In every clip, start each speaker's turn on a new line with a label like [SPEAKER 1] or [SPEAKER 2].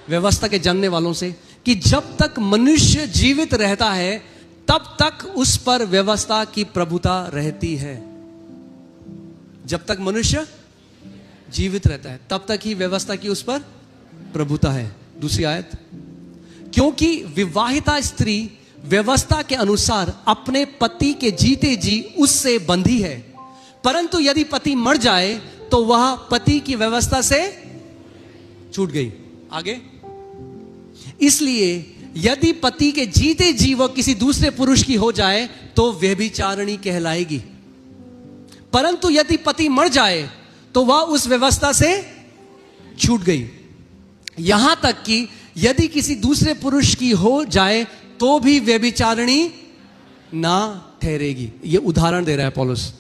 [SPEAKER 1] व्यवस्था के जानने वालों से कि जब तक मनुष्य जीवित रहता है तब तक उस पर व्यवस्था की प्रभुता रहती है। जब तक मनुष्य जीवित रहता है तब तक ही व्यवस्था की उस पर प्रभुता है। दूसरी आयत, क्योंकि विवाहिता स्त्री व्यवस्था के अनुसार अपने पति के जीते जी उससे बंधी है, परंतु यदि पति मर जाए तो वह पति की व्यवस्था से छूट गई। आगे, इसलिए यदि पति के जीते जी वह किसी दूसरे पुरुष की हो जाए तो व्यभिचारिणी कहलाएगी, परंतु यदि पति मर जाए तो वह उस व्यवस्था से छूट गई। यहां तक कि यदि किसी दूसरे पुरुष की हो जाए तो भी व्यभिचारिणी ना ठहरेगी। यह उदाहरण दे रहा है पौलुस।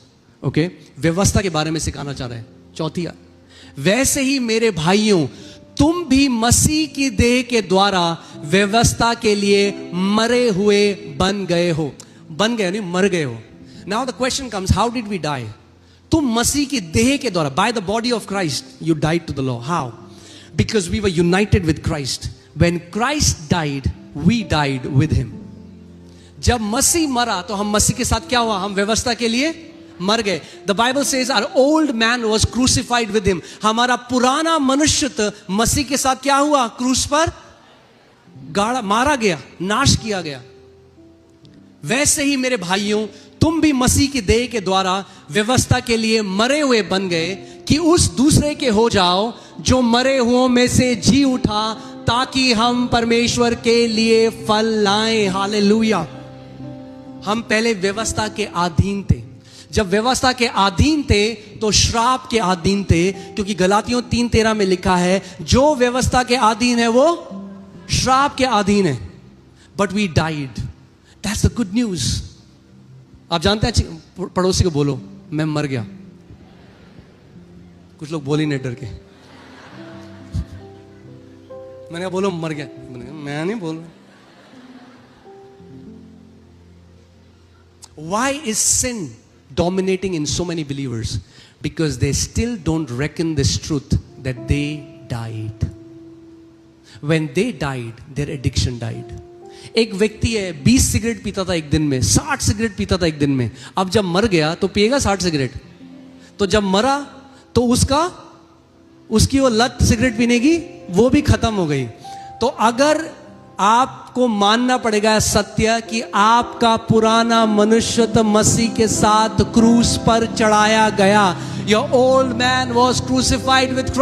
[SPEAKER 1] ओके, व्यवस्था के बारे में सिखाना चाह रहा है। चौथी, वैसे ही मेरे भाइयों, तुम भी मसीह की देह के द्वारा व्यवस्था के लिए मरे हुए बन गए हो। बन गए नहीं, मर गए हो। Now the question comes, how did we die? तुम मसीह की देह के द्वारा, by the body of Christ you died to the law. How? Because we were united with Christ. When Christ died we died with him. जब मसीह मरा तो हम मसीह के साथ क्या हुआ? हम व्यवस्था के लिए मर गए। The Bible says our old man was crucified with him. हमारा पुराना मनुष्य मसीह के साथ क्या हुआ? क्रूस पर गाड़ा, मारा गया, नाश किया गया। वैसे ही मेरे भाइयों, तुम भी मसीह की देह के द्वारा व्यवस्था के लिए मरे हुए बन गए कि उस दूसरे के हो जाओ जो मरे हुओं में से जी उठा, ताकि हम परमेश्वर के लिए फल लाएं। हालेलुया। हम पहले व्यवस्था के अधीन थे। जब व्यवस्था के अधीन थे तो श्राप के अधीन थे, क्योंकि गलातियों 3:13 में लिखा है जो व्यवस्था के अधीन है वो श्राप के अधीन है। But we died. That's the good news. आप जानते हैं, पड़ोसी को बोलो मैं मर गया। कुछ लोग बोल ही नहीं डर के। मैंने कहा बोलो मर गया। मैं नहीं बोल रहा। Why is sin dominating in so many believers? Because they still don't reckon this truth that they died. When they died, their addiction died. एक व्यक्ति है 20 सिगरेट पीता था एक दिन में, 60 सिगरेट पीता था एक दिन में। अब जब मर गया तो पिएगा 60 सिगरेट? तो जब मरा तो उसकी वो लत सिगरेट पीने की वो भी खत्म हो गई। तो अगर आपको मानना पड़ेगा सत्य कि आपका पुराना मनुष्य मसीह के साथ क्रूस पर चढ़ाया गया। Your old man was crucified with